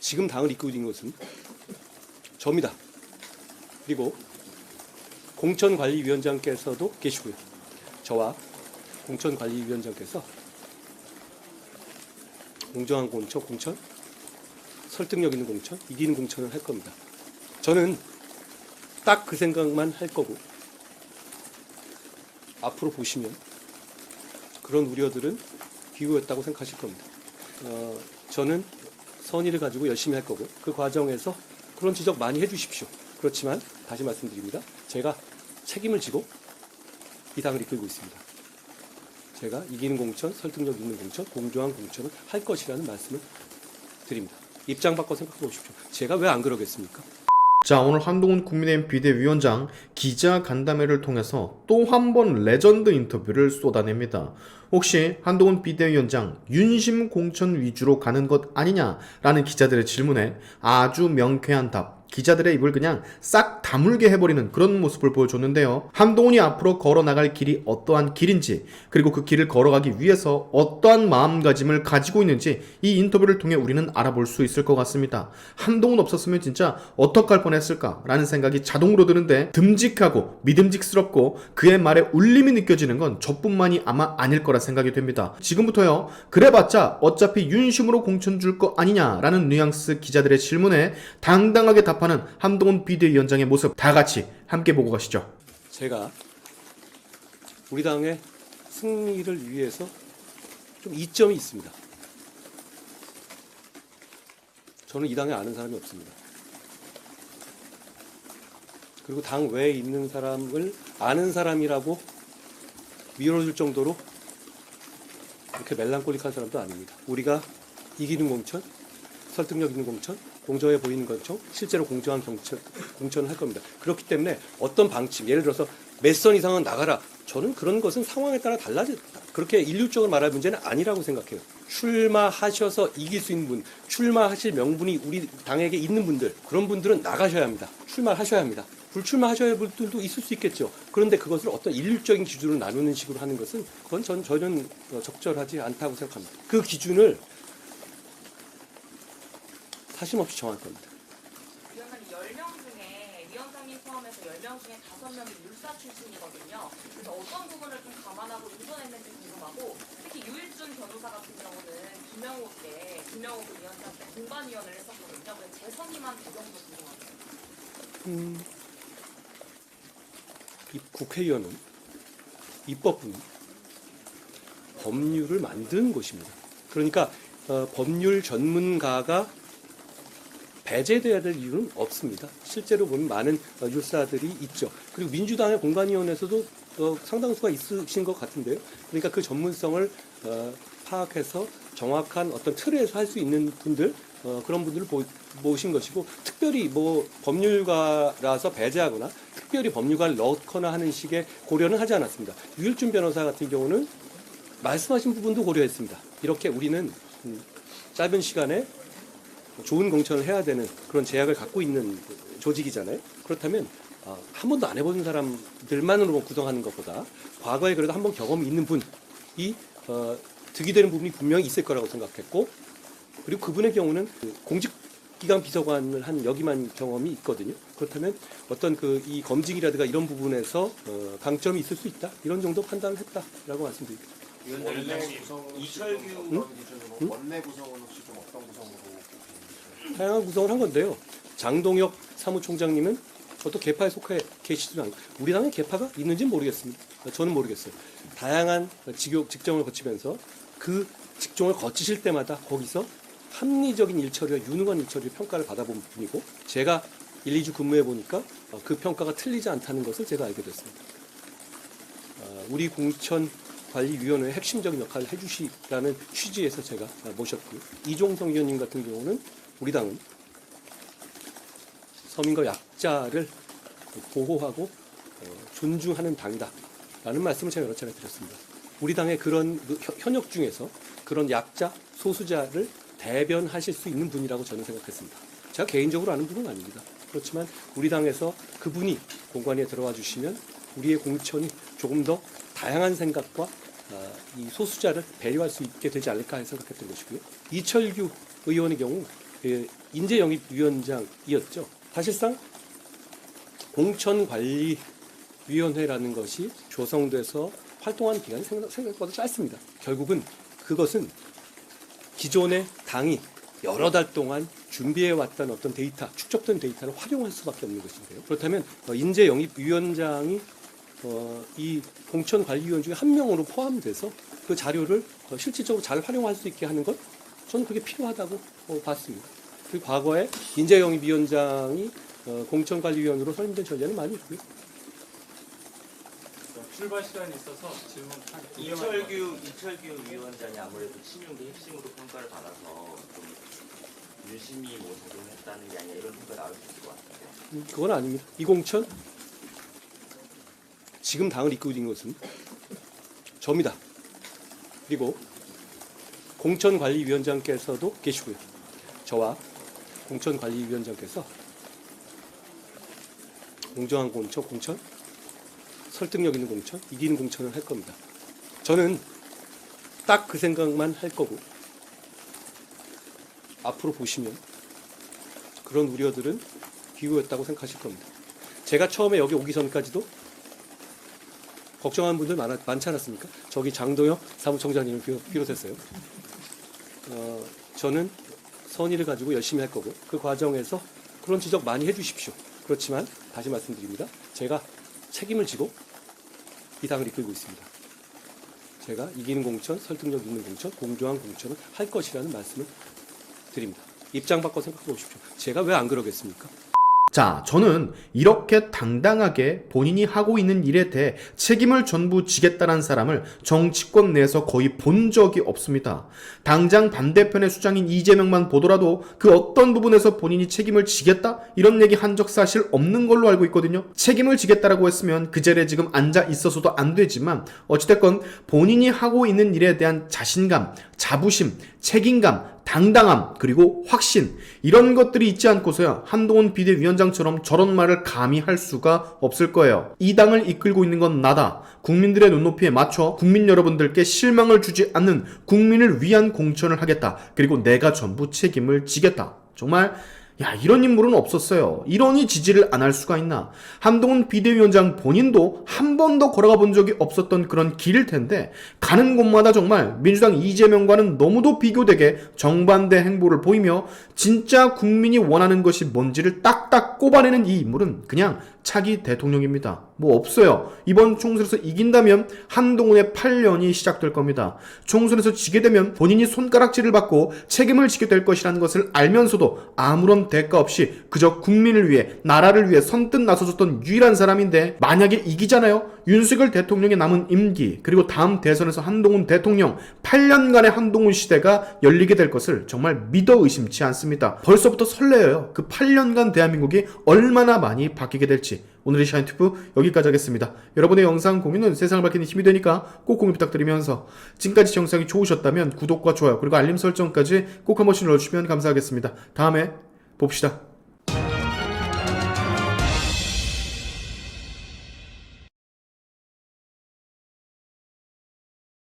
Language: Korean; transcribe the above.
지금 당을 이끌고 있는 것은 저입니다. 그리고 공천관리위원장께서도 계시고요. 저와 공천관리위원장께서 공정한 공천, 설득력 있는 공천, 이기는 공천을 할 겁니다. 저는 딱 그 생각만 할 거고, 앞으로 보시면 그런 우려들은 기우였다고 생각하실 겁니다. 저는 선의를 가지고 열심히 할 거고, 그 과정에서 그런 지적 많이 해주십시오. 그렇지만 다시 말씀드립니다. 제가 책임을 지고 이 당을 이끌고 있습니다. 제가 이기는 공천, 설득력 있는 공천, 공정한 공천을 할 것이라는 말씀을 드립니다. 입장 바꿔 생각해 보십시오. 제가 왜 안 그러겠습니까? 자, 오늘 한동훈 국민의힘 비대위원장 기자 간담회를 통해서 또 한 번 레전드 인터뷰를 쏟아냅니다. 혹시 한동훈 비대위원장 윤심 공천 위주로 가는 것 아니냐라는 기자들의 질문에 아주 명쾌한 답, 기자들의 입을 그냥 싹 다물게 해버리는 그런 모습을 보여줬는데요. 한동훈이 앞으로 걸어나갈 길이 어떠한 길인지, 그리고 그 길을 걸어가기 위해서 어떠한 마음가짐을 가지고 있는지 이 인터뷰를 통해 우리는 알아볼 수 있을 것 같습니다. 한동훈 없었으면 진짜 어떡할 뻔했을까라는 생각이 자동으로 드는데, 듬직하고 믿음직스럽고 그의 말에 울림이 느껴지는 건 저뿐만이 아마 아닐 거라 생각이 됩니다. 지금부터요, 그래봤자 어차피 윤심으로 공천 줄 거 아니냐라는 뉘앙스 기자들의 질문에 당당하게 답하는 한동훈 비대위원장의 모습 다 같이 함께 보고 가시죠. 제가 우리 당의 승리를 위해서 좀 이점이 있습니다. 저는 이 당에 아는 사람이 없습니다. 그리고 당 외에 있는 사람을 아는 사람이라고 밀어줄 정도로 그렇게 멜랑콜릭한 사람도 아닙니다. 우리가 이기는 공천, 설득력 있는 공천, 공정해 보이는 공천, 실제로 공정한 공천을 할 겁니다. 그렇기 때문에 어떤 방침, 예를 들어서 몇 선 이상은 나가라. 저는 그런 것은 상황에 따라 그렇게 일률적으로 말할 문제는 아니라고 생각해요. 출마하셔서 이길 수 있는 분, 출마하실 명분이 우리 당에게 있는 분들, 그런 분들은 나가셔야 합니다. 출마하셔야 합니다. 불출마하셔야 할 분들도 있을 수 있겠죠. 그런데 그것을 어떤 일률적인 기준으로 나누는 식으로 하는 것은 그건 전혀 적절하지 않다고 생각합니다. 그 기준을 사심없이 정할 겁니다. 위원장님 10명 중에 위원장님 포함해서 10명 중에 5명이 율사 출신이거든요. 그래서 어떤 부분을 좀 감안하고 인선했는지 궁금하고, 특히 유일준 변호사 같은 경우는 김영호 위원장 때 공관위원을 했었거든요. 그래서 재선임한 배경도 궁금합니다. 이 국회의원은 입법부는 법률을 만드는 곳입니다. 그러니까 법률 전문가가 배제돼야 될 이유는 없습니다. 실제로 보면 많은 율사들이 있죠. 그리고 민주당의 공관위원회에서도 상당수가 있으신 것 같은데요. 그러니까 그 전문성을 파악해서 정확한 어떤 틀에서 할 수 있는 분들, 그런 분들을 모신 것이고, 특별히 뭐 법률가라서 배제하거나 특별히 법률가를 넣거나 하는 식의 고려는 하지 않았습니다. 유일준 변호사 같은 경우는 말씀하신 부분도 고려했습니다. 이렇게 우리는 짧은 시간에 좋은 공천을 해야 되는 그런 제약을 갖고 있는 조직이잖아요. 그렇다면 한 번도 안 해본 사람들만으로 구성하는 것보다 과거에 그래도 한 번 경험이 있는 분이 득이 되는 부분이 분명히 있을 거라고 생각했고, 그리고 그분의 경우는 공직기관 비서관을 한 여기만 경험이 있거든요. 그렇다면 어떤 이 검증이라든가 이런 부분에서 강점이 있을 수 있다, 이런 정도 판단을 했다라고 말씀드립니다. 원내 구성은 이철규 기준으로 원내 구성은 혹시 좀 어떤 구성으로? 다양한 구성을 한 건데요. 장동혁 사무총장님은 어떤 계파에 속해 계시지도 않고, 우리 당에 계파가 있는지는 모르겠습니다. 저는 모르겠어요. 다양한 직종을 거치면서 그 직종을 거치실 때마다 거기서 합리적인 일처리와 유능한 일처리를 평가를 받아본 분이고, 제가 1, 2주 근무해 보니까 그 평가가 틀리지 않다는 것을 제가 알게 됐습니다. 우리 공천관리위원회의 핵심적인 역할을 해주시라는 취지에서 제가 모셨고요. 이종성 위원님 같은 경우는 우리 당은 서민과 약자를 보호하고 존중하는 당이다라는 말씀을 제가 여러 차례 드렸습니다. 우리 당의 그런 현역 중에서 그런 약자, 소수자를 대변하실 수 있는 분이라고 저는 생각했습니다. 제가 개인적으로 아는 분은 아닙니다. 그렇지만 우리 당에서 그분이 공관위에 들어와 주시면 우리의 공천이 조금 더 다양한 생각과 이 소수자를 배려할 수 있게 되지 않을까 생각했던 것이고요. 이철규 의원의 경우 인재영입위원장이었죠. 사실상 공천관리위원회라는 것이 조성돼서 활동한 기간이 생각보다 짧습니다. 결국은 그것은 기존의 당이 여러 달 동안 준비해왔던 어떤 데이터, 축적된 데이터를 활용할 수밖에 없는 것인데요. 그렇다면 인재영입위원장이 이 공천관리위원 중에 한 명으로 포함돼서 그 자료를 실질적으로 잘 활용할 수 있게 하는 것, 저는 그게 필요하다고 봤습니다. 그리고 과거에 인재영입위원장이 공천관리위원으로 선임된 전례는 많이 있고요. 출발 시간이 있어서 질문 이철규 위원장이 아무래도 친윤계 핵심으로 평가를 받아서 좀 유심히 뭐 작용했다는 게 아니라 이런 평가 나올 수 있을 것 같은데. 그건 아닙니다. 이공천 지금 당을 이끌고 있는 것은 저입니다. 그리고 공천관리위원장께서도 계시고요. 저와 공천관리위원장께서 공정한 공천, 설득력 있는 공천, 이기는 공천을 할 겁니다. 저는 딱 그 생각만 할 거고 앞으로 보시면 그런 우려들은 기우였다고 생각하실 겁니다. 제가 처음에 여기 오기 전까지도 걱정하는 분들 많지 않았습니까? 저기 장동혁 사무총장님을 비롯했어요. 저는 선의를 가지고 열심히 할 거고 그 과정에서 그런 지적 많이 해주십시오. 그렇지만 다시 말씀드립니다. 제가 책임을 지고 이 당을 이끌고 있습니다. 제가 이기는 공천, 설득력 있는 공천, 공정한 공천을 할 것이라는 말씀을 드립니다. 입장 바꿔 생각해 보십시오. 제가 왜 안 그러겠습니까? 자, 저는 이렇게 당당하게 본인이 하고 있는 일에 대해 책임을 전부 지겠다는 사람을 정치권 내에서 거의 본 적이 없습니다. 당장 반대편의 수장인 이재명만 보더라도 그 어떤 부분에서 본인이 책임을 지겠다? 이런 얘기 한 적 사실 없는 걸로 알고 있거든요. 책임을 지겠다라고 했으면 그 자리에 지금 앉아 있어서도 안 되지만 어찌됐건 본인이 하고 있는 일에 대한 자신감, 자부심, 책임감, 당당함, 그리고 확신, 이런 것들이 있지 않고서야 한동훈 비대위원장처럼 저런 말을 감히 할 수가 없을 거예요. 이 당을 이끌고 있는 건 나다. 국민들의 눈높이에 맞춰 국민 여러분들께 실망을 주지 않는 국민을 위한 공천을 하겠다. 그리고 내가 전부 책임을 지겠다. 정말 이런 인물은 없었어요. 이러니 지지를 안 할 수가 있나. 한동훈 비대위원장 본인도 한 번도 걸어가 본 적이 없었던 그런 길일 텐데 가는 곳마다 정말 민주당 이재명과는 너무도 비교되게 정반대 행보를 보이며 진짜 국민이 원하는 것이 뭔지를 딱딱 꼽아내는 이 인물은 그냥 차기 대통령입니다. 뭐 없어요. 이번 총선에서 이긴다면 한동훈의 8년이 시작될 겁니다. 총선에서 지게 되면 본인이 손가락질을 받고 책임을 지게 될 것이라는 것을 알면서도 아무런 대가 없이 그저 국민을 위해, 나라를 위해 선뜻 나서줬던 유일한 사람인데 만약에 이기잖아요? 윤석열 대통령의 남은 임기, 그리고 다음 대선에서 한동훈 대통령 8년간의 한동훈 시대가 열리게 될 것을 정말 믿어 의심치 않습니다. 벌써부터 설레어요. 그 8년간 대한민국이 얼마나 많이 바뀌게 될지. 오늘의 샤인튜브 여기까지 하겠습니다. 여러분의 영상 공유는 세상을 밝히는 힘이 되니까 꼭 공유 부탁드리면서 지금까지 영상이 좋으셨다면 구독과 좋아요 그리고 알림 설정까지 꼭 한 번씩 눌러주시면 감사하겠습니다. 다음에 봅시다.